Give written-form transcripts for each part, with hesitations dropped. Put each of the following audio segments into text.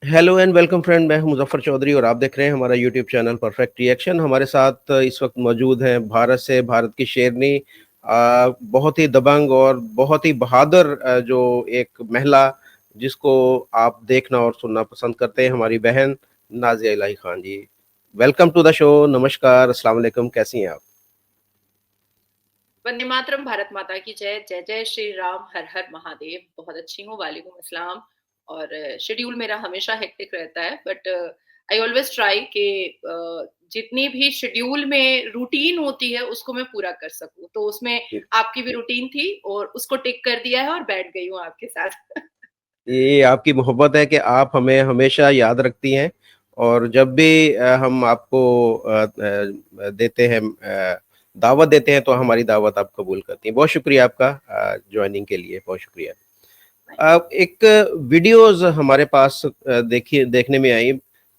Hello and welcome friend, मैं हूं मुजफ्फर चौधरी और आप देख रहे हैं हमारा यूट्यूब चैनल परफेक्ट रिएक्शन। हमारे साथ इस वक्त मौजूद हैं भारत से, भारत की शेरनी, बहुत ही दबंग और बहुत ही बहादुर जो एक महिला जिसको आप देखना और सुनना पसंद करते हैं, हमारी बहन Nazia Ilahi Khan ji. Welcome to the show. नमस्कार, अस्सलाम वालेकुम, कैसी हैं आप? वंदे मातरम, भारत माता की जय, जय जय श्री राम, हर हर महादेव। बहुत अच्छी हूँ, वालेकुम अस्सलाम। और शेड्यूल मेरा हमेशा हेक्टिक रहता है, बट आई ऑलवेज ट्राई कि जितनी भी शेड्यूल में रूटीन होती है उसको मैं पूरा कर सकूं। तो उसमें आपकी भी रूटीन थी और उसको टिक कर दिया है और बैठ गई हूँ आपके साथ। ये आपकी मोहब्बत है कि आप हमें हमेशा याद रखती हैं, और जब भी हम आपको देते हैं, दावत देते हैं, तो हमारी दावत आप कबूल करती हैं। बहुत शुक्रिया आपका ज्वाइनिंग के लिए, बहुत शुक्रिया। एक वीडियोस हमारे पास देखिए देखने में आई।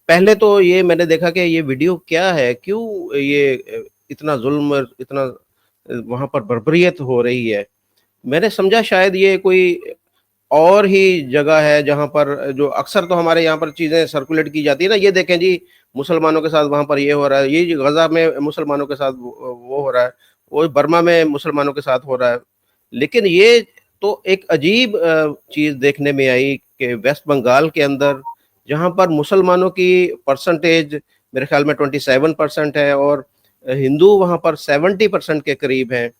पहले तो ये मैंने देखा कि ये वीडियो क्या है, क्यों ये इतना जुल्म, इतना वहाँ पर बर्बरियत हो रही है। मैंने समझा शायद ये कोई और ही जगह है जहाँ पर, जो अक्सर तो हमारे यहाँ पर चीज़ें सर्कुलेट की जाती है ना, ये देखें जी, मुसलमानों के साथ वहाँ पर ये हो रहा है, ये जी गज़ा में मुसलमानों के साथ वो हो रहा है, वो बर्मा में मुसलमानों के साथ हो रहा है। लेकिन ये तो एक अजीब चीज़ देखने में आई कि वेस्ट बंगाल के अंदर, जहाँ पर मुसलमानों की परसेंटेज मेरे ख्याल में 27% है, और हिंदू वहाँ पर 70% के करीब हैं।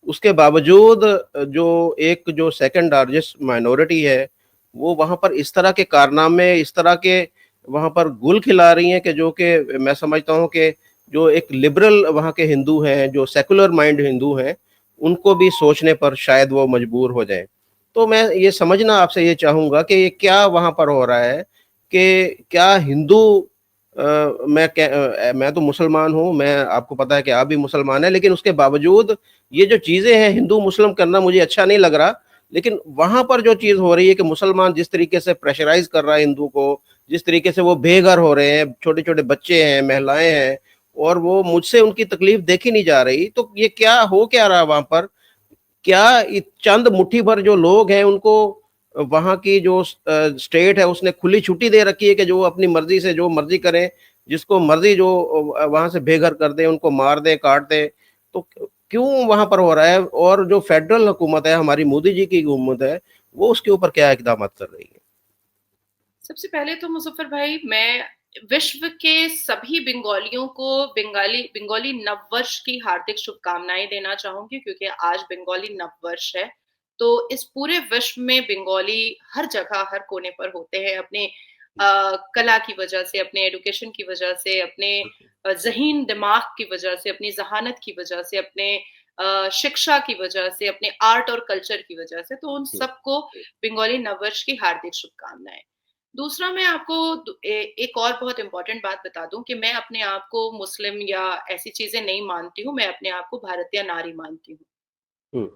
उसके बावजूद जो सेकंड लार्जेस्ट माइनॉरिटी है, वो वहाँ पर इस तरह के कारनामे, इस तरह के वहाँ पर गुल खिला रही हैं कि जो कि मैं समझता हूँ कि जो एक लिबरल वहाँ के हिंदू हैं, जो सेकुलर माइंड हिंदू हैं, उनको भी सोचने पर शायद वो मजबूर हो जाएँ। तो मैं ये समझना आपसे ये चाहूँगा कि ये क्या वहाँ पर हो रहा है, कि क्या हिंदू मैं तो मुसलमान हूँ, मैं आपको पता है कि आप भी मुसलमान हैं, लेकिन उसके बावजूद ये जो चीज़ें हैं हिंदू मुस्लिम करना मुझे अच्छा नहीं लग रहा। लेकिन वहाँ पर जो चीज़ हो रही है कि मुसलमान जिस तरीके से प्रेशराइज़ कर रहा है हिंदू को, जिस तरीके से वो बेघर हो रहे हैं, छोटे-छोटे बच्चे हैं, महिलाएँ हैं, और वो मुझसे उनकी तकलीफ़ देखी नहीं जा रही, तो ये क्या रहा वहाँ पर? क्या चंद मुट्ठी भर जो लोग हैं उनको वहाँ की जो स्टेट है उसने खुली छुट्टी दे रखी है कि जो अपनी मर्ज़ी से जो मर्ज़ी करें, जिसको मर्ज़ी जो वहाँ से बेघर कर दें, उनको मार दें, काट दें। तो क्यों वहाँ पर हो रहा है? और जो फेडरल हुकूमत है, हमारी मोदी जी की हुकूमत है, वो उसके ऊपर क्या इक़दामात कर रही है? सबसे पहले तो मुज़फ़्फ़र भाई, मैं विश्व के सभी बंगालियों को बंगाली नववर्ष की हार्दिक शुभकामनाएँ देना चाहूँगी, क्योंकि आज बंगाली नववर्ष है। तो इस पूरे विश्व में बंगाली हर जगह, हर कोने पर होते हैं, अपने कला की वजह से, अपने एजुकेशन की वजह से, अपने ज़हीन दिमाग की वजह से, अपनी ज़हानत की वजह से, अपने शिक्षा की वजह से, अपने आर्ट और कल्चर की वजह से। तो उन हुँ, सबको बंगाली नववर्ष की हार्दिक शुभकामनाएँ। दूसरा, मैं आपको एक और बहुत इम्पोर्टेंट बात बता दूं कि मैं अपने आप को मुस्लिम या ऐसी चीजें नहीं मानती हूँ। मैं अपने आप को भारतीय नारी मानती हूँ, हुँ,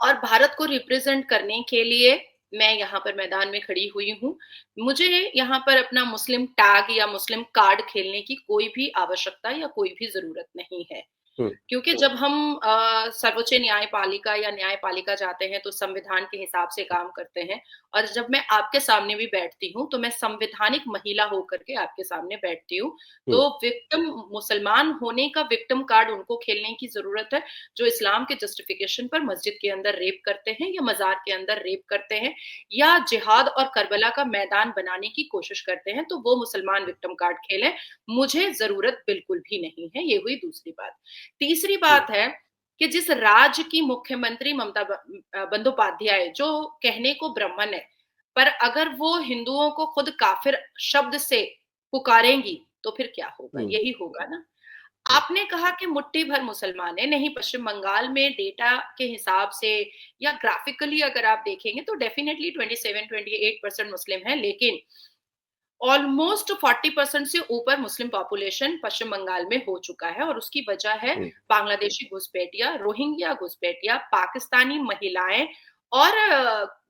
और भारत को रिप्रेजेंट करने के लिए मैं यहाँ पर मैदान में खड़ी हुई हूँ। मुझे यहाँ पर अपना मुस्लिम टैग या मुस्लिम कार्ड खेलने की कोई भी आवश्यकता या कोई भी जरूरत नहीं है। हुँ, क्योंकि जब हम सर्वोच्च न्यायपालिका या न्यायपालिका जाते हैं तो संविधान के हिसाब से काम करते हैं। और जब मैं आपके सामने भी बैठती हूँ तो मैं संवैधानिक महिला होकर के आपके सामने बैठती हूँ। हुँ, तो विक्टिम मुसलमान होने का विक्टिम कार्ड उनको खेलने की जरूरत है जो इस्लाम के जस्टिफिकेशन पर मस्जिद के अंदर रेप करते हैं या मजार के अंदर रेप करते हैं या जिहाद और करबला का मैदान बनाने की कोशिश करते हैं। तो वो मुसलमान विक्टिम कार्ड खेलें, मुझे जरूरत बिल्कुल भी नहीं है। ये हुई दूसरी बात। तीसरी हुँ, बात है कि जिस राज्य की मुख्यमंत्री ममता बंदोपाध्याय, जो कहने को ब्राह्मण है, पर अगर वो हिंदुओं को खुद काफिर शब्द से पुकारेंगी तो फिर क्या होगा? हुँ, यही होगा ना। हुँ, आपने कहा कि मुट्ठी भर मुसलमान है, नहीं, पश्चिम बंगाल में डेटा के हिसाब से या ग्राफिकली अगर आप देखेंगे तो डेफिनेटली 27-28% मुस्लिम है, लेकिन ऑलमोस्ट 40% से ऊपर मुस्लिम पॉपुलेशन पश्चिम बंगाल में हो चुका है। और उसकी वजह है हुँ, बांग्लादेशी घुसपैठिया, रोहिंग्या घुसपैठिया, पाकिस्तानी महिलाएं और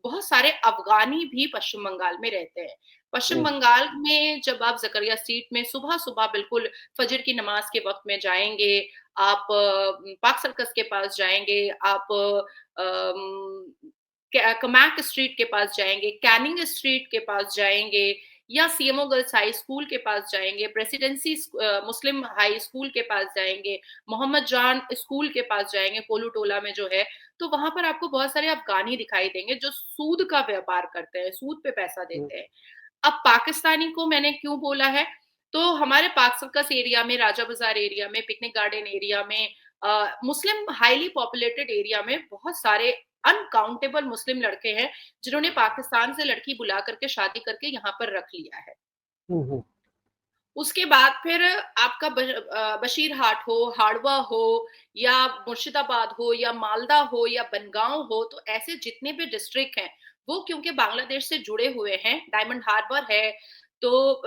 बहुत सारे अफगानी भी पश्चिम बंगाल में रहते हैं। पश्चिम हुँ, बंगाल में जब आप जकरिया स्ट्रीट में सुबह सुबह बिल्कुल फजर की नमाज के वक्त में जाएंगे, आप पार्क सर्कस के पास जाएंगे, आप कमैक स्ट्रीट के पास जाएंगे, कैनिंग स्ट्रीट के पास जाएंगे, या सीएमओ गर्ल्स हाई स्कूल के पास जाएंगे, प्रेसिडेंसी मुस्लिम हाई स्कूल के पास जाएंगे, मोहम्मद जान स्कूल के पास जाएंगे कोलू टोला में जो है, तो वहां पर आपको बहुत सारे अफगानी दिखाई देंगे जो सूद का व्यापार करते हैं, सूद पे पैसा देते हैं। अब पाकिस्तानी को मैंने क्यों बोला है, तो हमारे पाक सर्कस एरिया में, राजा बाजार एरिया में, पिकनिक गार्डन एरिया में, मुस्लिम हाईली पॉपुलेटेड एरिया में बहुत सारे अनकाउंटेबल मुस्लिम लड़के हैं जिन्होंने पाकिस्तान से लड़की बुला करके शादी करके यहाँ पर रख लिया है। उसके बाद फिर आपका बशीर हाट हो, हाड़वा हो, या मुर्शिदाबाद हो, या मालदा हो, या बनगांव हो, तो ऐसे जितने भी डिस्ट्रिक्ट हैं वो क्योंकि बांग्लादेश से जुड़े हुए हैं, डायमंड हार्बर है, तो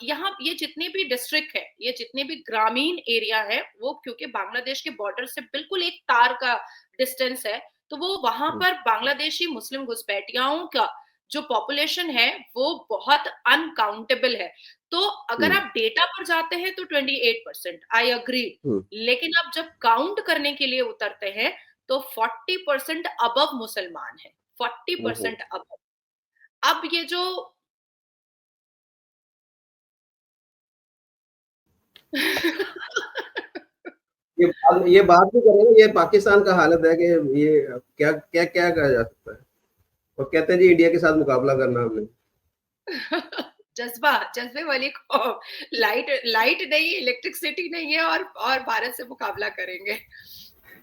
यहाँ ये जितने भी डिस्ट्रिक्ट है, ये जितने भी ग्रामीण एरिया है, वो क्योंकि बांग्लादेश के बॉर्डर से बिल्कुल एक तार का डिस्टेंस है, तो वो वहां पर बांग्लादेशी मुस्लिम घुसपैठियाओं का जो पॉपुलेशन है वो बहुत अनकाउंटेबल है। तो अगर आप डेटा पर जाते हैं तो 28%, आई अग्री, लेकिन आप जब काउंट करने के लिए उतरते हैं तो 40% अबव मुसलमान है, 40% अबव। अब ये जो ये बात भी करेंगे, ये पाकिस्तान का हालत है कि ये क्या क्या क्या कहा जा सकता है, और कहते हैं जी इंडिया के साथ मुकाबला करना हमने। जज्बे वाली कौम, लाइट लाइट नहीं, इलेक्ट्रिसिटी नहीं है, और भारत से मुकाबला करेंगे।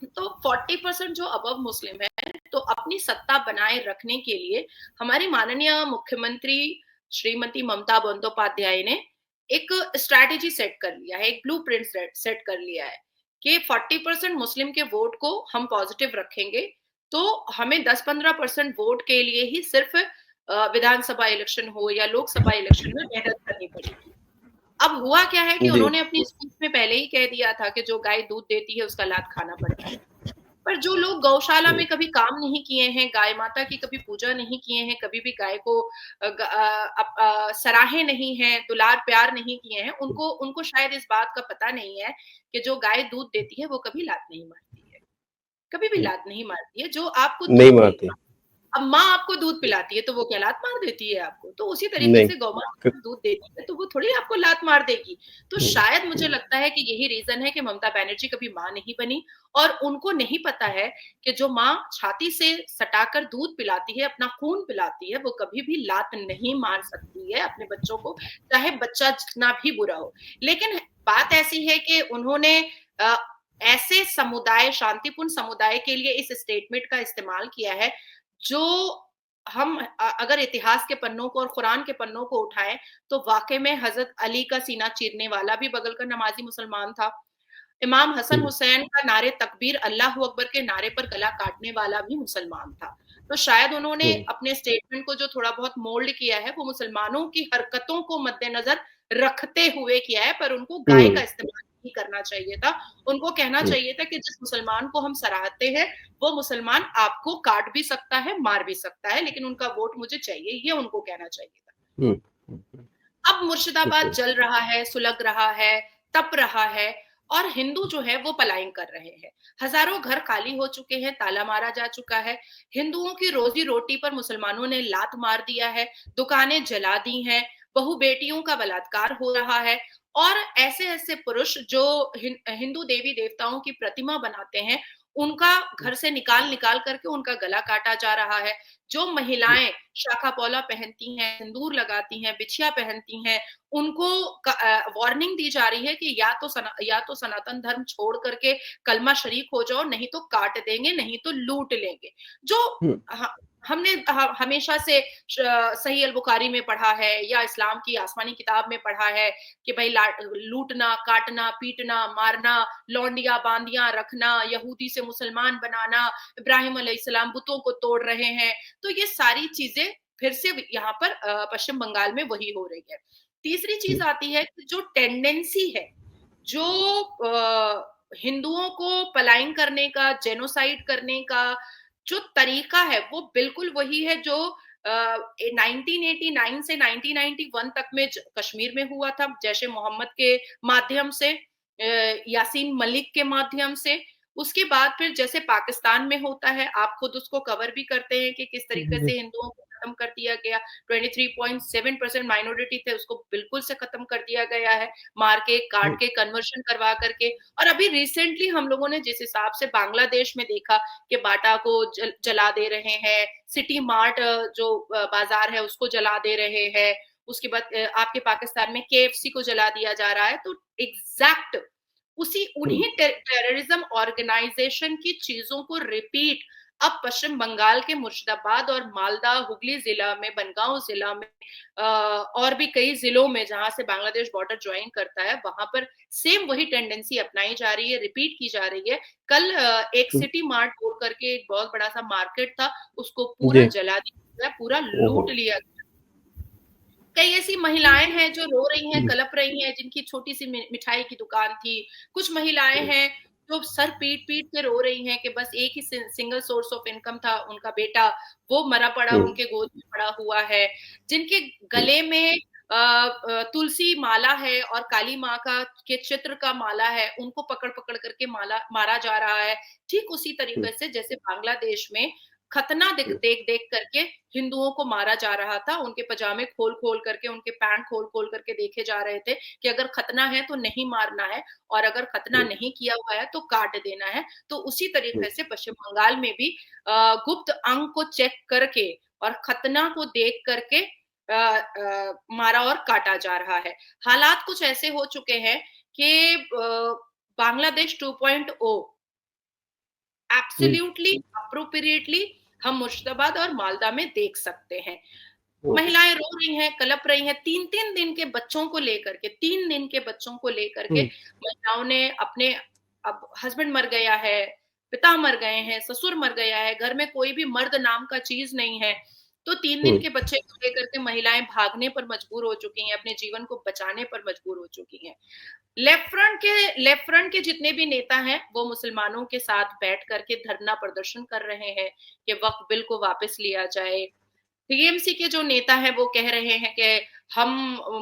तो 40% जो अबव मुस्लिम है, तो अपनी सत्ता बनाए रखने के लिए हमारी माननीय मुख्यमंत्री श्रीमती ममता बंदोपाध्याय ने एक स्ट्रैटेजी सेट कर लिया है, एक ब्लूप्रिंट सेट कर लिया है कि 40% मुस्लिम के वोट को हम पॉजिटिव रखेंगे, तो हमें 10-15% वोट के लिए ही सिर्फ विधानसभा इलेक्शन हो या लोकसभा इलेक्शन में मेहनत करनी पड़ेगी। अब हुआ क्या है कि उन्होंने अपनी स्पीच में पहले ही कह दिया था कि जो गाय दूध देती है उसका लात खाना पड़ता है। पर जो लोग गौशाला में कभी काम नहीं किए हैं, गाय माता की कभी पूजा नहीं किए हैं, कभी भी गाय को सराहे नहीं है, दुलार प्यार नहीं किए हैं, उनको उनको शायद इस बात का पता नहीं है कि जो गाय दूध देती है वो कभी लात नहीं मारती है, कभी भी लात नहीं मारती है। जो आपको नहीं मारती, अब माँ आपको दूध पिलाती है तो वो क्या लात मार देती है आपको? तो उसी तरीके से गौ माता दूध देती है तो वो थोड़ी आपको लात मार देगी। तो शायद मुझे लगता है कि यही रीजन है कि ममता बनर्जी कभी माँ नहीं बनी, और उनको नहीं पता है कि जो माँ छाती से सटाकर दूध पिलाती है, अपना खून पिलाती है, वो कभी भी लात नहीं मार सकती है अपने बच्चों को, चाहे बच्चा जितना भी बुरा हो। लेकिन बात ऐसी है कि उन्होंने ऐसे समुदाय, शांतिपूर्ण समुदाय के लिए इस स्टेटमेंट का इस्तेमाल किया है, जो हम अगर इतिहास के पन्नों को और कुरान के पन्नों को उठाएं तो वाकई में हजरत अली का सीना चीरने वाला भी बगल का नमाजी मुसलमान था, इमाम हसन हुसैन का नारे तकबीर अल्लाह अकबर के नारे पर गला काटने वाला भी मुसलमान था। तो शायद उन्होंने अपने स्टेटमेंट को जो थोड़ा बहुत मोल्ड किया है वो मुसलमानों की हरकतों को मद्देनजर रखते हुए किया है, पर उनको गाय का इस्तेमाल नहीं करना चाहिए था। उनको कहना चाहिए था कि जिस मुसलमान को हम सराहते हैं वो मुसलमान आपको काट भी सकता है, मार भी सकता है, लेकिन उनका वोट मुझे चाहिए, ये उनको कहना चाहिए था। अब मुर्शिदाबाद जल रहा है, सुलग रहा है, तप रहा है, और हिंदू जो है वो पलायन कर रहे हैं। हजारों घर खाली हो चुके हैं, ताला मारा जा चुका है, हिंदुओं की रोजी रोटी पर मुसलमानों ने लात मार दिया है, दुकानें जला दी हैं, बहु बेटियों का बलात्कार हो रहा है, और ऐसे ऐसे पुरुष जो हिंदू देवी देवताओं की प्रतिमा बनाते हैं उनका घर से निकाल निकाल करके उनका गला काटा जा रहा है। जो महिलाएं शाखा पौला पहनती हैं, सिंदूर लगाती हैं, बिछिया पहनती हैं, उनको वार्निंग दी जा रही है कि या तो सनातन धर्म छोड़ करके कलमा शरीक हो जाओ, नहीं तो काट देंगे, नहीं तो लूट लेंगे। जो हमने हमेशा से सही अल बुखारी में पढ़ा है या इस्लाम की आसमानी किताब में पढ़ा है कि भाई लूटना, काटना, पीटना, मारना, लौंडिया बांदियां रखना, यहूदी से मुसलमान बनाना, इब्राहिम अलैहिस्सलाम बुतों को तोड़ रहे हैं, तो ये सारी चीजें फिर से यहाँ पर पश्चिम बंगाल में वही हो रही है। तीसरी चीज आती है कि जो टेंडेंसी है, जो हिंदुओं को पलायन करने का, जेनोसाइड करने का जो तरीका है वो बिल्कुल वही है जो 1989 से 1991 तक में कश्मीर में हुआ था, जैश ए मोहम्मद के माध्यम से, यासीन मलिक के माध्यम से। उसके बाद फिर जैसे पाकिस्तान में होता है, आप खुद उसको कवर भी करते हैं कि किस तरीके से हिंदुओं को खत्म कर दिया गया। 23.7% माइनॉरिटी थे, उसको बिल्कुल से खत्म कर दिया गया है, मार के, काट के, कन्वर्शन करवा करके। और अभी रिसेंटली हम लोगों ने जिस हिसाब से बांग्लादेश में देखा कि बाटा को जला दे रहे हैं, सिटी मार्ट जो बाजार है उसको जला दे रहे हैं, उसके बाद आपके पाकिस्तान में केएफसी को जला दिया जा रहा है। तो एग्जैक्ट उन्हीं टेररिज्म ऑर्गेनाइजेशन की चीजों को रिपीट अब पश्चिम बंगाल के मुर्शिदाबाद और मालदा, हुगली जिला में, बनगांव जिला में, और भी कई जिलों में जहां से बांग्लादेश बॉर्डर ज्वाइन करता है, वहां पर सेम वही टेंडेंसी अपनाई जा रही है, रिपीट की जा रही है। कल एक सिटी मार्ट बोल करके एक बहुत बड़ा सा मार्केट था, उसको पूरा जी। जला दिया गया, पूरा ओहो। लूट लिया गया। कई ऐसी महिलाएं हैं जो रो रही हैं, कलप रही हैं, जिनकी छोटी सी मिठाई की दुकान थी। कुछ महिलाएं हैं जो सर पीट पीट के रो रही हैं कि बस एक ही सिंगल सोर्स ऑफ इनकम था, उनका बेटा, वो मरा पड़ा उनके गोद में पड़ा हुआ है। जिनके गले में तुलसी माला है और काली माँ का के चित्र का माला है, उनको पकड़ पकड़ करके मारा जा रहा है। ठीक उसी तरीके से जैसे बांग्लादेश में खतना देख देख देख करके हिंदुओं को मारा जा रहा था, उनके पजामे खोल खोल करके, उनके पैंट खोल खोल करके देखे जा रहे थे कि अगर खतना है तो नहीं मारना है, और अगर खतना नहीं किया हुआ है तो काट देना है। तो उसी तरीके से पश्चिम बंगाल में भी गुप्त अंग को चेक करके और खतना को देख करके मारा और काटा जा रहा है। हालात कुछ ऐसे हो चुके हैं कि बांग्लादेश 2.0 एब्सोल्युटली अप्रोप्रिएटली हम मुर्शिदाबाद और मालदा में देख सकते हैं। महिलाएं रो रही हैं, कलप रही हैं, 3-3 दिन के बच्चों को लेकर के, 3 दिन के बच्चों को लेकर के महिलाओं ने अपने, अब हस्बैंड मर गया है, पिता मर गए हैं, ससुर मर गया है, घर में कोई भी मर्द नाम का चीज नहीं है, तो 3 दिन के बच्चे को लेकर के महिलाएं भागने पर मजबूर हो चुकी हैं, अपने जीवन को बचाने पर मजबूर हो चुकी हैं। लेफ्ट फ्रंट के जितने भी नेता हैं वो मुसलमानों के साथ बैठ करके धरना प्रदर्शन कर रहे हैं कि वक्फ बिल को वापस लिया जाए। टीएमसी के जो नेता हैं वो कह रहे हैं कि हम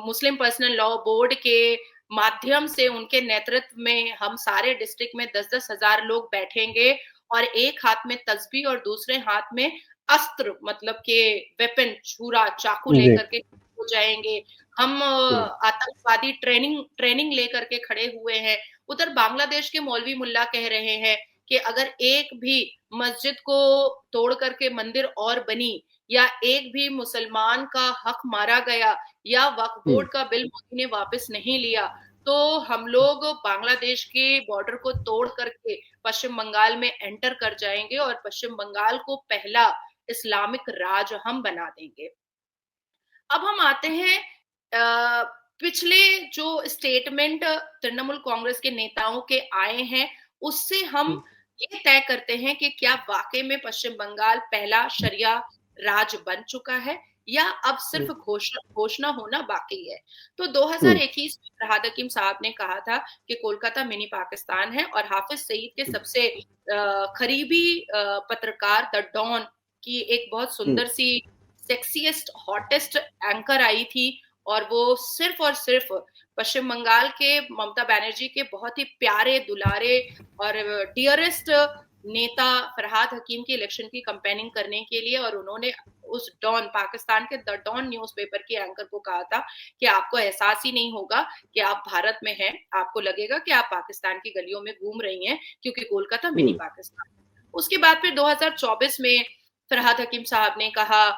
मुस्लिम पर्सनल लॉ बोर्ड के माध्यम से, उनके नेतृत्व में हम सारे डिस्ट्रिक्ट में 10-10 हजार लोग बैठेंगे और एक हाथ में तस्बीह और दूसरे हाथ में अस्त्र, मतलब के वेपन, छुरा, चाकू लेकर के हो जाएंगे। हम आतंकवादी ट्रेनिंग लेकर के खड़े हुए हैं। उधर बांग्लादेश के मौलवी मुल्ला कह रहे हैं कि अगर एक भी मस्जिद को तोड़ करके मंदिर और बनी, या एक भी मुसलमान का हक मारा गया, या वक्फ बोर्ड का बिल मोदी ने वापस नहीं लिया, तो हम लोग बांग्लादेश के बॉर्डर को तोड़ करके पश्चिम बंगाल में एंटर कर जाएंगे और पश्चिम बंगाल को पहला इस्लामिक राज हम बना देंगे। अब हम आते हैं पिछले जो स्टेटमेंट तृणमूल कांग्रेस के नेताओं के आए हैं, उससे हम ये तय करते हैं कि क्या वाकई में पश्चिम बंगाल पहला शरिया राज बन चुका है, या अब सिर्फ घोषणा होना बाकी है। तो 2021 में फरहाद हकीम साहब ने कहा था कि कोलकाता मिनी पाकिस्तान है, और हाफिज सईद के सबसे करीबी पत्रकार द डॉन की एक बहुत सुंदर सी, सेक्सीएस्ट, हॉटेस्ट एंकर आई थी, और वो सिर्फ और सिर्फ पश्चिम बंगाल के ममता बनर्जी के बहुत ही प्यारे, दुलारे और डियरेस्ट नेता फरहाद हकीम की इलेक्शन की कैंपेनिंग करने के लिए, और उन्होंने उस डॉन, पाकिस्तान के द डॉन न्यूज़पेपर के एंकर को कहा था कि आपको एहसास ही नहीं होगा कि आप भारत में हैं, आपको लगेगा कि आप पाकिस्तान की गलियों में घूम रही हैं, क्योंकि कोलकाता मिनी पाकिस्तान। उसके बाद फिर 2024 में फरहाद हकीम साहब ने कहा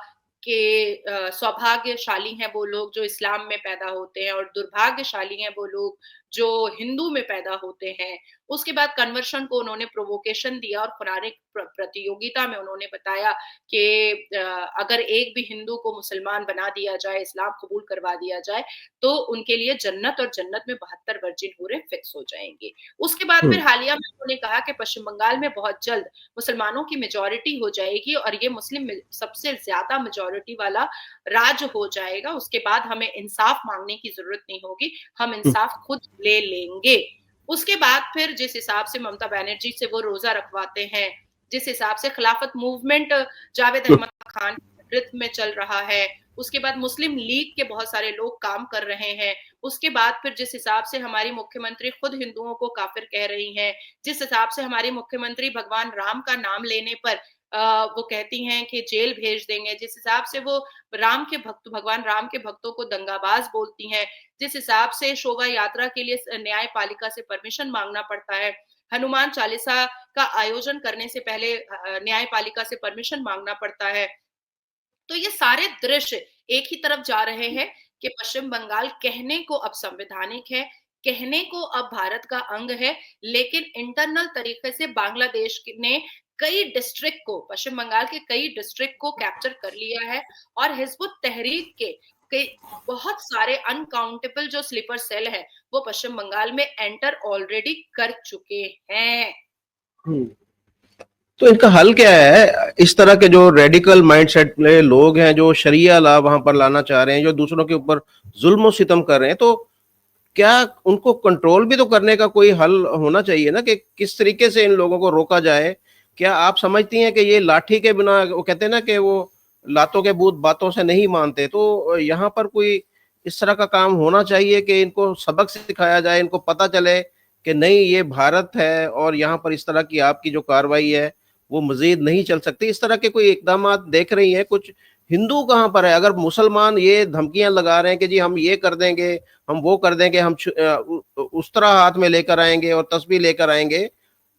कि सौभाग्यशाली हैं वो लोग जो इस्लाम में पैदा होते हैं, और दुर्भाग्यशाली हैं वो लोग जो हिंदू में पैदा होते हैं। उसके बाद कन्वर्शन को उन्होंने प्रोवोकेशन दिया, और कुरान प्रतियोगिता में उन्होंने बताया कि अगर एक भी हिंदू को मुसलमान बना दिया जाए, इस्लाम कबूल करवा दिया जाए, तो उनके लिए जन्नत, और जन्नत में 72 वर्जिन हूरें फिक्स हो जाएंगे। उसके बाद फिर हालिया में उन्होंने कहा कि पश्चिम बंगाल में बहुत जल्द मुसलमानों की मेजॉरिटी हो जाएगी, और ये मुस्लिम सबसे ज्यादा मेजॉरिटी वाला राज्य हो जाएगा। उसके बाद हमें इंसाफ मांगने की जरूरत नहीं होगी, हम इंसाफ खुद ले लेंगे। उसके बाद फिर जिस हिसाब से ममता बनर्जी से वो रोजा रखवाते हैं, जिस हिसाब से खिलाफत मूवमेंट जावेद अहमद खान के नेतृत्व में चल रहा है, उसके बाद मुस्लिम लीग के बहुत सारे लोग काम कर रहे हैं, उसके बाद फिर जिस हिसाब से हमारी मुख्यमंत्री खुद हिंदुओं को काफिर कह रही हैं, जिस हिसाब से हमारी मुख्यमंत्री भगवान राम का नाम लेने पर वो कहती हैं कि जेल भेज देंगे, जिस हिसाब से वो भगवान राम के भक्तों को दंगाबाज बोलती हैं, जिस हिसाब से शोभा यात्रा के लिए न्यायपालिका से परमिशन मांगना पड़ता है, हनुमान चालीसा का आयोजन करने से पहले न्यायपालिका से परमिशन मांगना पड़ता है। तो ये सारे दृश्य एक ही तरफ जा रहे हैं कि पश्चिम बंगाल कहने को अब संवैधानिक है, कहने को अब भारत का अंग है, लेकिन इंटरनल तरीके से बांग्लादेश ने कई डिस्ट्रिक्ट को, पश्चिम बंगाल के कई डिस्ट्रिक्ट को कैप्चर कर लिया है और हिजबुत तहरीक के कई बहुत सारे अनकाउंटेबल जो स्लीपर सेल है वो पश्चिम बंगाल में एंटर ऑलरेडी कर चुके हैं। हम्म। तो इनका हल क्या है? इस तरह के जो रेडिकल माइंडसेट में लोग हैं, जो शरिया लॉ वहां पर लाना चाह रहे हैं, जो दूसरों के ऊपर जुल्म और सितम कर रहे हैं, तो क्या उनको कंट्रोल भी तो करने का कोई हल होना चाहिए ना, कि किस तरीके से इन लोगों को रोका जाए? क्या आप समझती हैं कि ये लाठी के बिना, वो कहते हैं ना कि वो लातों के भूत बातों से नहीं मानते, तो यहाँ पर कोई इस तरह का काम होना चाहिए कि इनको सबक सिखाया जाए, इनको पता चले कि नहीं, ये भारत है और यहाँ पर इस तरह की आपकी जो कार्रवाई है वो मजीद नहीं चल सकती। इस तरह के कोई इकदाम देख रही हैं कुछ? हिंदू कहाँ पर है? अगर मुसलमान ये धमकियां लगा रहे हैं कि जी हम ये कर देंगे, हम वो कर देंगे, हम उस तरह हाथ में लेकर आएंगे और तस्बीह लेकर आएंगे,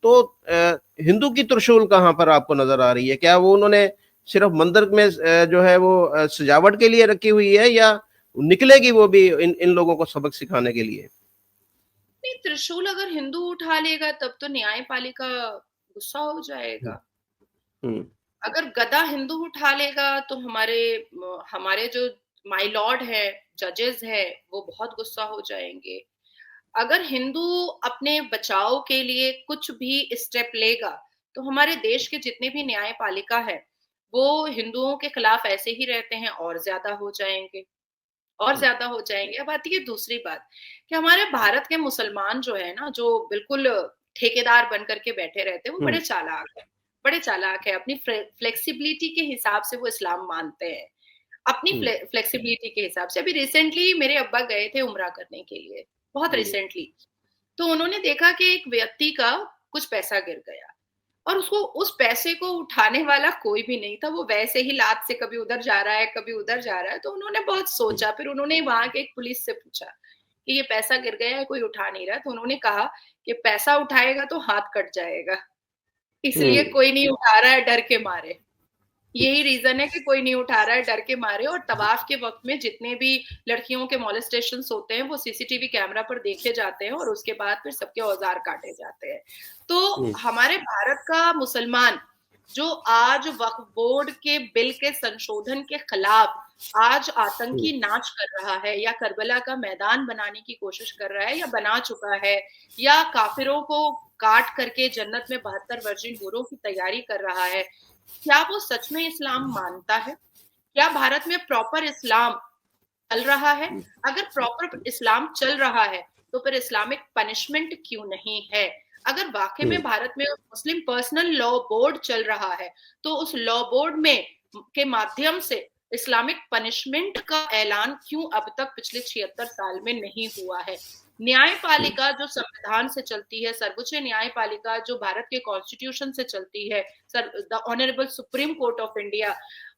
तो हिंदू की त्रिशूल कहाँ पर आपको नजर आ रही है? क्या वो उन्होंने सिर्फ मंदिर में जो है वो सजावट के लिए रखी हुई है, या निकलेगी वो भी इन इन लोगों को सबक सिखाने के लिए? नहीं, त्रिशूल अगर हिंदू उठा लेगा तब तो न्यायपालिका गुस्सा हो हम्म। जाएगा। हम्म। अगर गदा हिंदू उठा लेगा तो हमारे हमारे जो माय लॉर्ड है, जजेस है, वो बहुत गुस्सा हो जाएंगे। अगर हिंदू अपने बचाव के लिए कुछ भी स्टेप लेगा तो हमारे देश के जितने भी न्यायपालिका है वो हिंदुओं के खिलाफ ऐसे ही रहते हैं और ज्यादा हो जाएंगे, और ज्यादा हो जाएंगे। अब आती है दूसरी बात कि हमारे भारत के मुसलमान जो है ना, जो बिल्कुल ठेकेदार बन करके बैठे रहते हैं, वो हम्म। बड़े चालाक है, बड़े चालाक है। अपनी फ्लेक्सिबिलिटी के हिसाब से वो इस्लाम मानते हैं, अपनी हम्म। फ्लेक्सिबिलिटी के हिसाब से। अभी रिसेंटली मेरे अब्बा गए थे उम्रा करने के लिए, बहुत हम्म। रिसेंटली। तो उन्होंने देखा कि एक व्यक्ति का कुछ पैसा गिर गया और उसको, उस पैसे को उठाने वाला कोई भी नहीं था, वो वैसे ही लात से कभी उधर जा रहा है कभी उधर जा रहा है। तो उन्होंने बहुत सोचा, फिर उन्होंने वहां के एक पुलिस से पूछा कि ये पैसा गिर गया है, कोई उठा नहीं रहा। तो उन्होंने कहा कि पैसा उठाएगा तो हाथ कट जाएगा, इसलिए हम्म। कोई नहीं उठा रहा है डर के मारे। यही रीजन है कि कोई नहीं उठा रहा है डर के मारे। और तवाफ के वक्त में जितने भी लड़कियों के मॉलेस्टेशन होते हैं वो सीसीटीवी कैमरा पर देखे जाते हैं और उसके बाद फिर सबके औजार काटे जाते हैं। तो हम्म। हमारे भारत का मुसलमान जो आज वक्फ बोर्ड के बिल के संशोधन के खिलाफ आज हम्म। आतंकी नाच कर रहा है, या करबला का मैदान बनाने की कोशिश कर रहा है, या बना चुका है, या काफिरों को काट करके जन्नत में 72 वर्जिन हूरों की तैयारी कर रहा है, क्या वो सच में इस्लाम मानता है? क्या भारत में प्रॉपर इस्लाम चल रहा है? अगर प्रॉपर इस्लाम चल रहा है तो फिर इस्लामिक पनिशमेंट क्यों नहीं है? अगर वाकई में हम्म। भारत में मुस्लिम पर्सनल लॉ बोर्ड चल रहा है तो उस लॉ बोर्ड में के माध्यम से इस्लामिक पनिशमेंट का ऐलान क्यों अब तक पिछले 76 साल में नहीं हुआ है? न्यायपालिका जो संविधान से चलती है, सर्वोच्च न्यायपालिका जो भारत के कॉन्स्टिट्यूशन से चलती है, the honourable supreme court of India,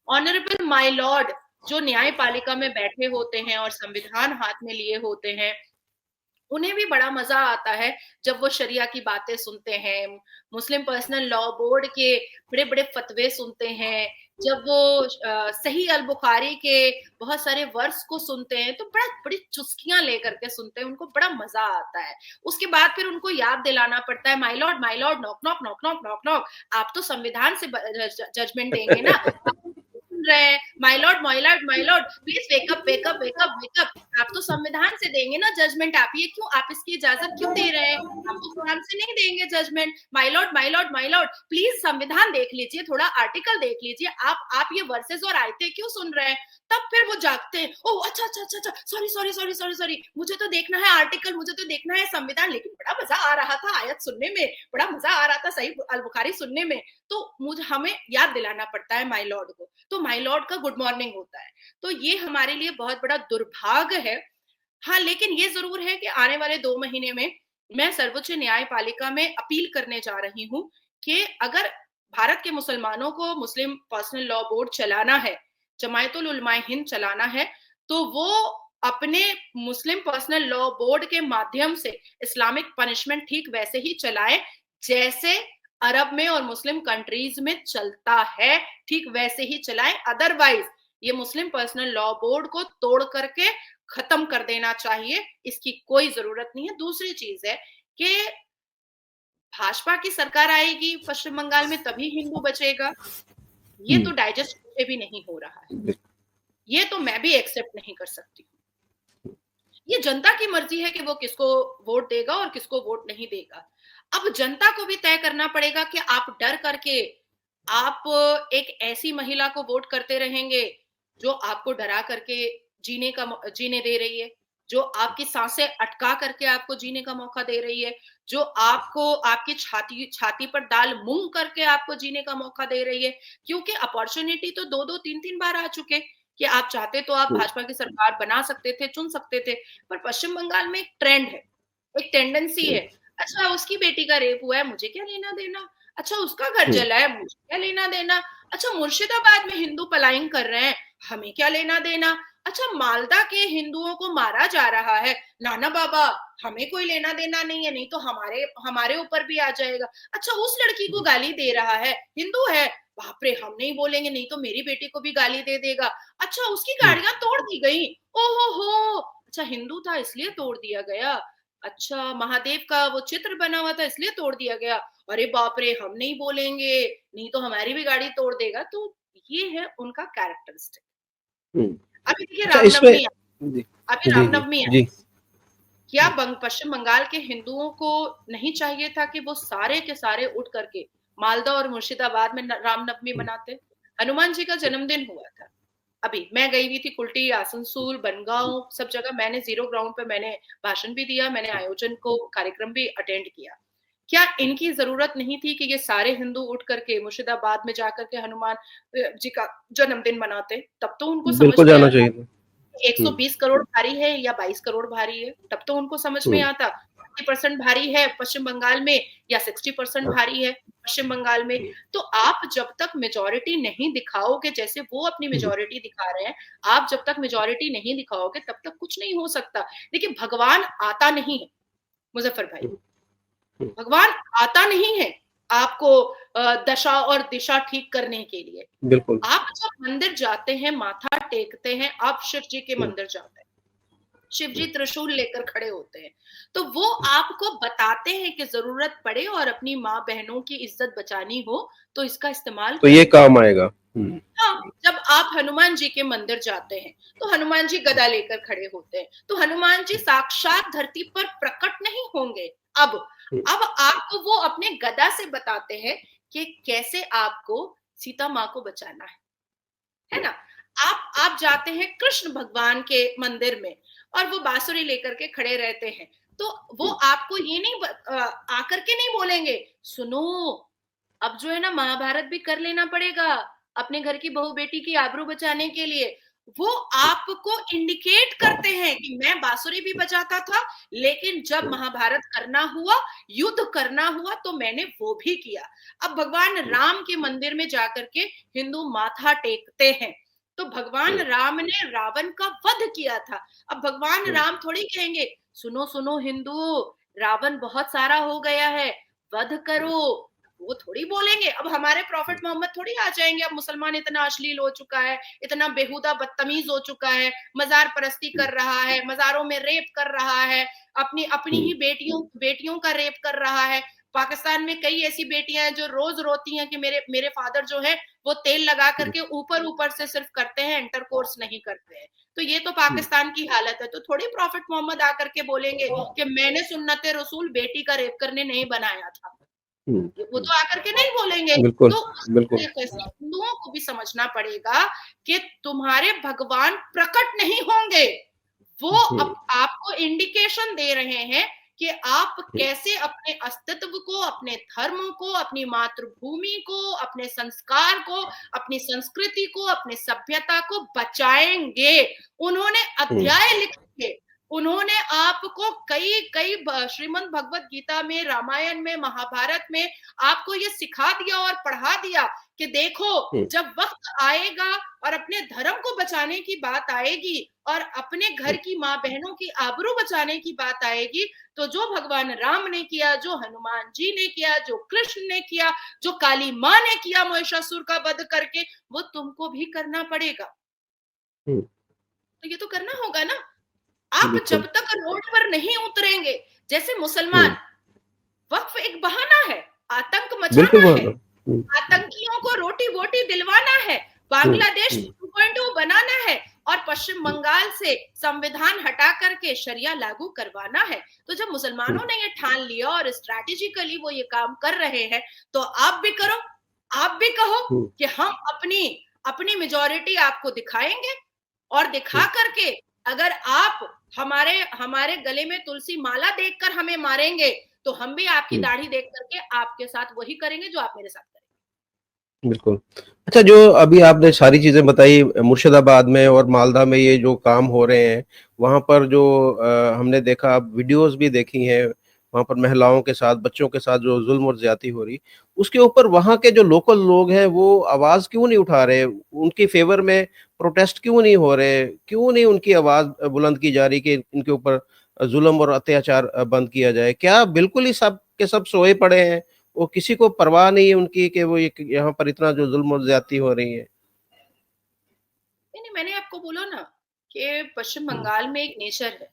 honourable my Lord जो न्यायपालिका में बैठे होते हैं और संविधान हाथ में लिए होते हैं, उन्हें भी बड़ा मजा आता है जब वो शरिया की बातें सुनते हैं, मुस्लिम पर्सनल लॉ बोर्ड के बड़े बड़े फतवे सुनते हैं, जब वो सही अल बुखारी के बहुत सारे वर्स को सुनते हैं तो बड़ा बड़ी चुस्कियां लेकर के सुनते हैं, उनको बड़ा मजा आता है। उसके बाद फिर उनको याद दिलाना पड़ता है, my Lord knock knock knock knock knock knock, आप तो संविधान से जजमेंट देंगे ना, सुन रहे हैं, my Lord please wake up wake up wake up wake up, आप तो संविधान से देंगे ना जजमेंट, आप ये क्यों, आप इसकी इजाजत क्यों दे रहे हैं? आप तो कुरान से नहीं देंगे जजमेंट। माय लॉर्ड प्लीज संविधान देख लीजिए, थोड़ा आर्टिकल देख लीजिए, आप ये वर्सेस और आयतें क्यों सुन रहे हैं? तब फिर वो जागते हैं, ओ अच्छा अच्छा अच्छा अच्छा, sorry sorry sorry sorry sorry, मुझे तो देखना है आर्टिकल, मुझे तो देखना है संविधान। लेकिन बड़ा मजा आ रहा था आयत सुनने में, बड़ा मजा आ रहा था सही अल बुखारी सुनने में। तो मुझे, हमें याद दिलाना पड़ता है माय लॉर्ड को, तो माय लॉर्ड का गुड मॉर्निंग होता है। तो ये हमारे लिए बहुत बड़ा दुर्भाग्य है। हाँ, लेकिन ये जरूर है कि आने वाले 2 महीने में मैं सर्वोच्च न्यायपालिका में अपील करने जा रही हूँ कि अगर भारत के मुसलमानों को मुस्लिम पर्सनल लॉ बोर्ड चलाना है, जमायतुल उलमाए हिंद चलाना है, तो वो अपने मुस्लिम पर्सनल लॉ बोर्ड के माध्यम से इस्लामिक पनिशमेंट ठीक वैसे ही चलाए जैसे अरब में और मुस्लिम कंट्रीज में चलता है, ठीक वैसे ही चलाएं। अदरवाइज ये मुस्लिम पर्सनल लॉ बोर्ड को तोड़ करके खत्म कर देना चाहिए, इसकी कोई जरूरत नहीं है। दूसरी चीज है कि भाजपा की सरकार आएगी पश्चिम बंगाल में तभी हिंदू बचेगा, ये तो डाइजेस्ट भी नहीं हो रहा है, ये तो मैं भी एक्सेप्ट नहीं कर सकती। ये जनता की मर्जी है कि वो किसको वोट देगा और किसको वोट नहीं देगा। अब जनता को भी तय करना पड़ेगा कि आप डर करके आप एक ऐसी महिला को वोट करते रहेंगे जो आपको डरा करके जीने दे रही है, जो आपकी सांसें अटका करके आपको जीने का मौका दे रही है, जो आपको आपकी छाती छाती पर दाल मूंग करके आपको जीने का मौका दे रही है। क्योंकि अपॉर्चुनिटी तो 2-2 3-3 बार आ चुके कि आप चाहते तो आप भाजपा की सरकार बना सकते थे, चुन सकते थे, पर पश्चिम बंगाल में एक ट्रेंड है, एक टेंडेंसी है। अच्छा उसकी बेटी का रेप हुआ है, मुझे क्या लेना देना। अच्छा उसका घर जला है, मुझे क्या लेना देना। अच्छा मुर्शिदाबाद में हिंदू पलायन कर रहे हैं, हमें क्या लेना देना। अच्छा मालदा के हिंदुओं को मारा जा रहा है, नाना बाबा हमें कोई लेना देना नहीं है, नहीं तो हमारे हमारे ऊपर भी आ जाएगा। अच्छा उस लड़की को गाली दे रहा है, हिंदू है, बाप रे हम नहीं बोलेंगे, नहीं तो मेरी बेटी को भी गाली दे देगा। अच्छा उसकी गाड़ियां तोड़ दी गई, ओहो हो। अच्छा हिंदू था इसलिए तोड़ दिया गया। अच्छा महादेव का वो चित्र बना हुआ था इसलिए तोड़ दिया गया। अरे बाप रे हम नहीं बोलेंगे, नहीं तो हमारी भी गाड़ी तोड़ देगा। तो ये है उनका कैरेक्टरिस्टिक। अभी देखिए अच्छा इसमें रामनवमी, जी अभी जी जी रामनवमी है, जी क्या पश्चिम बंगाल के हिंदुओं को नहीं चाहिए था कि वो सारे के सारे उठ करके मालदा और मुर्शिदाबाद में रामनवमी मनाते। हनुमान जी का जन्मदिन हुआ था, अभी मैं गई हुई थी कुल्टी, आसनसोल, बनगांव, सब जगह मैंने जीरो ग्राउंड पे मैंने भाषण भी दिया, मैंने आयोजन को कार्यक्रम भी अटेंड किया। क्या इनकी जरूरत नहीं थी कि ये सारे हिंदू उठ करके मुर्शिदाबाद में जाकर के हनुमान जी का जन्मदिन मनाते? तब तो उनको समझ बिल्कुल में जाना आता चाहिए था। 120 करोड़ भारी है या 22 करोड़ भारी है, तब तो उनको समझ में आता। 40% भारी है पश्चिम बंगाल में या 60% भारी है पश्चिम बंगाल में। तो आप जब तक मेजोरिटी नहीं दिखाओगे, जैसे वो अपनी मेजोरिटी दिखा रहे हैं, आप जब तक मेजोरिटी नहीं दिखाओगे तब तक कुछ नहीं हो सकता। देखिए भगवान आता नहीं है मुजफ्फर भाई, भगवान आता नहीं है आपको दशा और दिशा ठीक करने के लिए। बिल्कुल। आप जब मंदिर जाते हैं, माथा टेकते हैं, आप शिव जी के मंदिर जाते हैं, शिव जी त्रिशूल लेकर खड़े होते हैं, तो वो आपको बताते हैं कि जरूरत पड़े और अपनी माँ बहनों की इज्जत बचानी हो तो इसका इस्तेमाल तो ये करें। काम आएगा। हाँ, जब आप हनुमान जी के मंदिर जाते हैं तो हनुमान जी गदा लेकर खड़े होते हैं, तो हनुमान जी साक्षात धरती पर प्रकट नहीं होंगे। अब आपको वो अपने गदा से बताते हैं कि कैसे आपको सीता माँ को बचाना है ना। आप जाते हैं कृष्ण भगवान के मंदिर में और वो बांसुरी लेकर के खड़े रहते हैं, तो वो आपको ये नहीं आकर के नहीं बोलेंगे, सुनो अब जो है ना महाभारत भी कर लेना पड़ेगा अपने घर की बहू बेटी की आबरू बचाने के लिए। वो आपको इंडिकेट करते हैं कि मैं बांसुरी भी बजाता था, लेकिन जब महाभारत करना हुआ, युद्ध करना हुआ तो मैंने वो भी किया। अब भगवान राम के मंदिर में जाकर के हिंदू माथा टेकते हैं, तो भगवान राम ने रावण का वध किया था। अब भगवान राम थोड़ी कहेंगे सुनो सुनो हिंदू, रावण बहुत सारा हो गया है, वध करो, वो थोड़ी बोलेंगे। अब हमारे प्रॉफिट मोहम्मद थोड़ी आ जाएंगे, अब मुसलमान इतना अश्लील हो चुका है, इतना बेहुदा बदतमीज हो चुका है, मजार परस्ती कर रहा है, मजारों में रेप कर रहा है, अपनी अपनी ही बेटियों बेटियों का रेप कर रहा है। पाकिस्तान में कई ऐसी बेटियां हैं जो रोज रोती हैं कि मेरे मेरे फादर जो है वो तेल लगा करके ऊपर ऊपर से सिर्फ करते हैं, इंटरकोर्स नहीं करते हैं। तो ये तो पाकिस्तान की हालत है। तो थोड़ी प्रॉफिट मोहम्मद आकर के बोलेंगे कि मैंने सुन्नते रसूल बेटी का रेप करने नहीं बनाया था, वो तो आकर के नहीं बोलेंगे। बिल्कुल तो उस बिल्कुल। तरीके से हिंदुओं को भी समझना पड़ेगा कि तुम्हारे भगवान प्रकट नहीं होंगे, वो आपको इंडिकेशन दे रहे हैं कि आप कैसे अपने अस्तित्व को, अपने धर्म को, अपनी मातृभूमि को, अपने संस्कार को, अपनी संस्कृति को, अपने सभ्यता को बचाएंगे। उन्होंने अध्याय लिखे, उन्होंने आपको कई कई श्रीमद् भगवत गीता में, रामायण में, महाभारत में आपको ये सिखा दिया और पढ़ा दिया कि देखो, जब वक्त आएगा और अपने धर्म को बचाने की बात आएगी और अपने घर की माँ बहनों की आबरू बचाने की बात आएगी, तो जो भगवान राम ने किया, जो हनुमान जी ने किया, जो कृष्ण ने किया, जो काली माँ ने किया महिषासुर का वध करके, वो तुमको भी करना पड़ेगा। तो ये तो करना होगा ना। आप जब तक रोड पर नहीं उतरेंगे, जैसे मुसलमान, वक्फ एक बहाना है, आतंक मचाना है, आतंकियों को रोटी वोटी दिलवाना है, बांग्लादेश 2.0 बनाना है और पश्चिम बंगाल से संविधान हटा करके शरिया लागू करवाना है। तो जब मुसलमानों ने ये ठान लिया और स्ट्रैटेजिकली वो ये काम कर रहे हैं, तो आप भी करो, आप भी कहो कि हम अपनी मेजॉरिटी आपको दिखाएंगे और दिखा करके अगर आप हमारे गले में तुलसी माला देखकर हमें मारेंगे, तो हम भी आपकी दाढ़ी देख करके आपके साथ वही करेंगे जो आप मेरे साथ करेंगे। बिल्कुल। अच्छा, जो अभी आपने सारी चीजें बताई, मुर्शिदाबाद में और मालदा में ये जो काम हो रहे हैं, वहां पर जो हमने देखा, वीडियोस भी देखी हैं, वहां पर महिलाओं के साथ, बच्चों के साथ जो जुल्म और ज्यादती हो रही, उसके ऊपर वहां के जो लोकल लोग हैं वो आवाज क्यों नहीं उठा रहे? उनकी फेवर में प्रोटेस्ट क्यों नहीं हो रहे? क्यों नहीं उनकी आवाज बुलंद की जा रही कि इनके ऊपर जुल्म और अत्याचार बंद किया जाए? क्या बिल्कुल ही सब के सब सोए पड़े हैं? वो किसी को परवाह नहीं है उनकी कि वो यहाँ पर इतना जो जुल्म और ज्यादती हो रही है? नहीं, मैंने आपको बोला ना कि पश्चिम बंगाल में एक नेचर है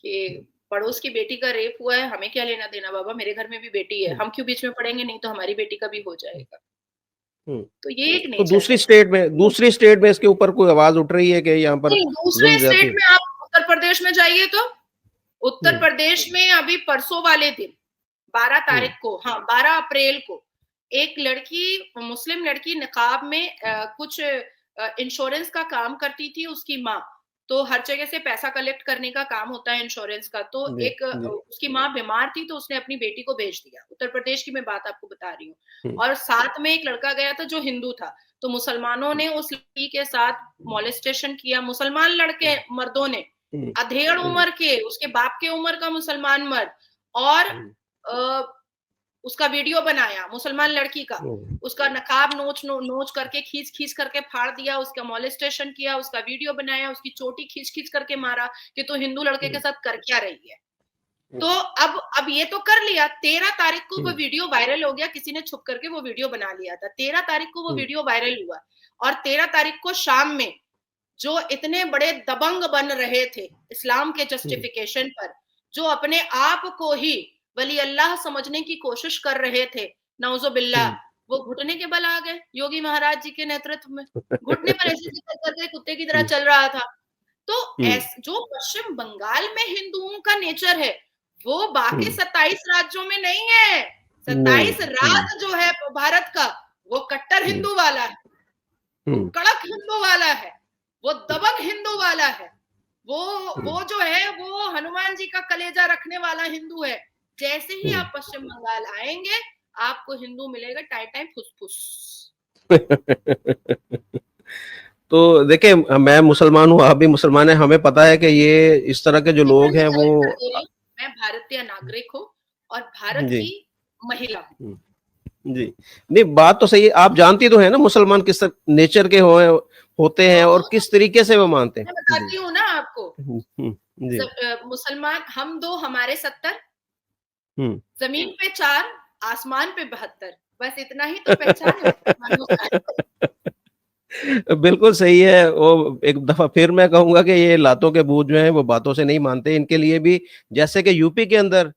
कि पड़ोस की बेटी का रेप हुआ है, हमें क्या लेना देना बाबा, मेरे घर में भी बेटी है, हम क्यों बीच में पड़ेंगे, नहीं तो हमारी बेटी का भी हो जाएगा। तो ये एक तो नेचर है। दूसरी स्टेट में इसके ऊपर कोई आवाज उठ रही है कि यहाँ पर दूसरे जुल्म ज्यादती? स्टेट में आप उत्तर प्रदेश में जाइए, तो उत्तर प्रदेश में अभी परसों वाले दिन 12 तारीख को, हाँ 12 अप्रैल को, एक लड़की, मुस्लिम लड़की, निकाब में कुछ इंश्योरेंस का काम करती थी, उसकी माँ, तो हर जगह से पैसा कलेक्ट करने का काम होता है इंश्योरेंस का, तो एक उसकी माँ बीमार थी तो उसने अपनी बेटी को भेज दिया। उत्तर प्रदेश की मैं बात आपको बता रही हूँ। और साथ में एक लड़का गया था जो हिंदू था, तो मुसलमानों ने उस लड़की के साथ मॉलेस्टेशन किया, मुसलमान लड़के मर्दों ने, अधेड़ उम्र के, उसके बाप के उम्र का मुसलमान मर्द, और उसका वीडियो बनाया मुसलमान लड़की का, उसका नकाब नोच करके, खींच करके फाड़ दिया, उसका मॉलेस्टेशन किया, उसका वीडियो बनाया, उसकी चोटी खींच करके मारा कि तो हिंदू लड़के के साथ कर क्या रही है। तो अब ये तो कर लिया, 13 तारीख को वो वीडियो वायरल हो गया, किसी ने छुप करके वो वीडियो बना लिया था, 13 तारीख को वो वीडियो वायरल हुआ, और 13 तारीख को शाम में जो इतने बड़े दबंग बन रहे थे इस्लाम के जस्टिफिकेशन पर, जो अपने आप को ही वली अल्लाह समझने की कोशिश कर रहे थे, नौजुबिल्लाह, वो घुटने के बल आ गए योगी महाराज जी के नेतृत्व में, घुटने पर ऐसे करके कुत्ते की तरह चल रहा था। तो जो पश्चिम बंगाल में हिंदुओं का नेचर है, वो बाकी 27 राज्यों में नहीं है। 27 राज्य जो है भारत का, वो कट्टर हिंदू वाला है, कड़क हिंदू वाला है, वो दबंग हिंदू वाला है, वो जो है वो हनुमान जी का कलेजा रखने वाला हिंदू है। जैसे ही आप पश्चिम बंगाल आएंगे, आपको हिंदू मिलेगा टाइम फुसफुस। तो देखिए, मैं मुसलमान हूँ, आप भी मुसलमान हैं, हमें पता है कि ये इस तरह के जो लोग हैं वो, मैं भारतीय नागरिक हूँ और भारत की महिला हूँ। जी, नहीं, बात तो सही है। आप जानती तो है ना मुसलमान किस नेचर के होते हैं और किस तरीके से वो मानते हैं। मैं बताती हूँ ना आपको। मुसलमान हम दो, हमारे 70, जमीन पे 4, आसमान पे 72, बस इतना ही तो पहचान है। बिल्कुल सही है। वो एक दफा फिर मैं कहूंगा कि ये लातों के भूत जो हैं वो बातों से नहीं मानते। इनके लिए भी, जैसे कि यूपी के अंदर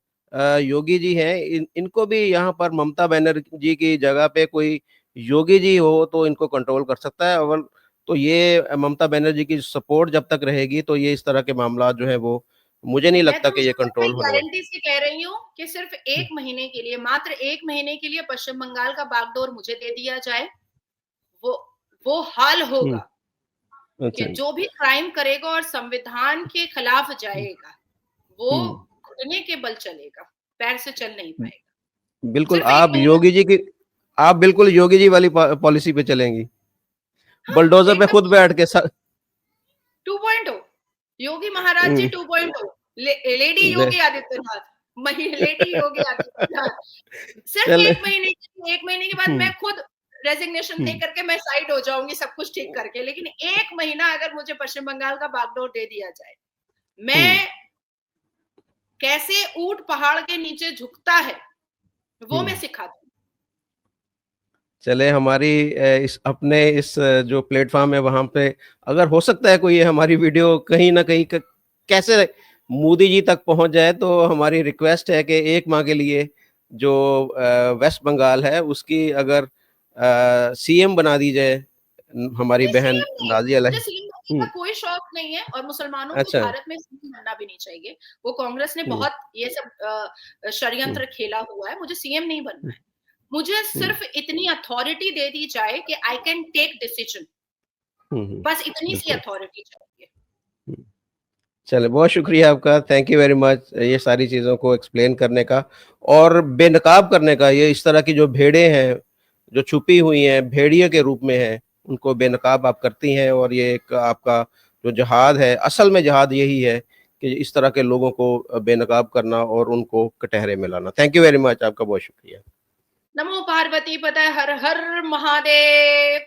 योगी जी हैं, इनको भी यहाँ पर ममता बनर्जी की जगह पे कोई योगी जी हो तो इनको कंट्रोल कर सकता है। और तो ये ममता बनर्जी की सपोर्ट जब तक रहेगी तो ये इस तरह के मामला जो है वो, मुझे नहीं लगता कि ये कंट्रोल होने वाला। गारंटी से कह रही हूँ कि सिर्फ 1 महीने के लिए, मात्र 1 महीने के लिए पश्चिम बंगाल का बागडोर मुझे दे दिया जाए, वो हाल होगा कि जो भी क्राइम करेगा और संविधान के खिलाफ जाएगा, वो घुटने के बल चलेगा, पैर से चल नहीं पाएगा। बिल्कुल, आप बिल्कुल योगी जी वाली पॉलिसी पे चलेंगी। हाँ, बुलडोजर पे खुद बैठ के 2.0 योगी महाराज जी 2.0, लेडी योगी आदित्यनाथ, लेडी योगी आदित्यनाथ। सिर्फ चले। 1 महीने के बाद मैं खुद रेजिग्नेशन दे करके मैं साइड हो जाऊंगी सब कुछ ठीक करके, लेकिन 1 महीना अगर मुझे पश्चिम बंगाल का बागडोर दे दिया जाए, मैं कैसे ऊंट पहाड़ के नीचे झुकता है वो मैं सिखा दूं। चले, हमारी इस अपने इस जो प्लेटफॉर्म है वहां पे अगर हो सकता है कोई हमारी वीडियो कहीं ना कहीं कैसे मोदी जी तक पहुंच जाए, तो हमारी रिक्वेस्ट है कि 1 माह के लिए जो वेस्ट बंगाल है उसकी अगर सीएम बना दी जाए हमारी मुझे बहन सीएम नहीं, नाजिया मुझे अलैहि। सीएम बनने का कोई शौक नहीं है, और मुसलमानों को अच्छा। भारत में सीएम बनना भी नहीं चाहिए। वो कांग्रेस ने हम्म, बहुत ये सब षड्यंत्र खेला हुआ है, मुझे सीएम नहीं बनना हम्म, है। मुझे हम्म, सिर्फ इतनी अथॉरिटी दे दी जाए कि आई कैन टेक डिसीजन, बस इतनी सी बिल्कुल। अथॉरिटी चाहिए। हम्म। चले, बहुत शुक्रिया आपका, थैंक यू वेरी मच ये सारी चीज़ों को एक्सप्लेन करने का और बेनकाब करने का। ये इस तरह की जो भेड़ें हैं जो छुपी हुई हैं भेड़िए के रूप में हैं, उनको बेनकाब आप करती हैं, और ये एक आपका जो जहाद है, असल में जहाद यही है कि इस तरह के लोगों को बेनकाब करना और उनको कटहरे में लाना। थैंक यू वेरी मच, आपका बहुत शुक्रिया। नमो पार्वती पतये हर हर महादेव।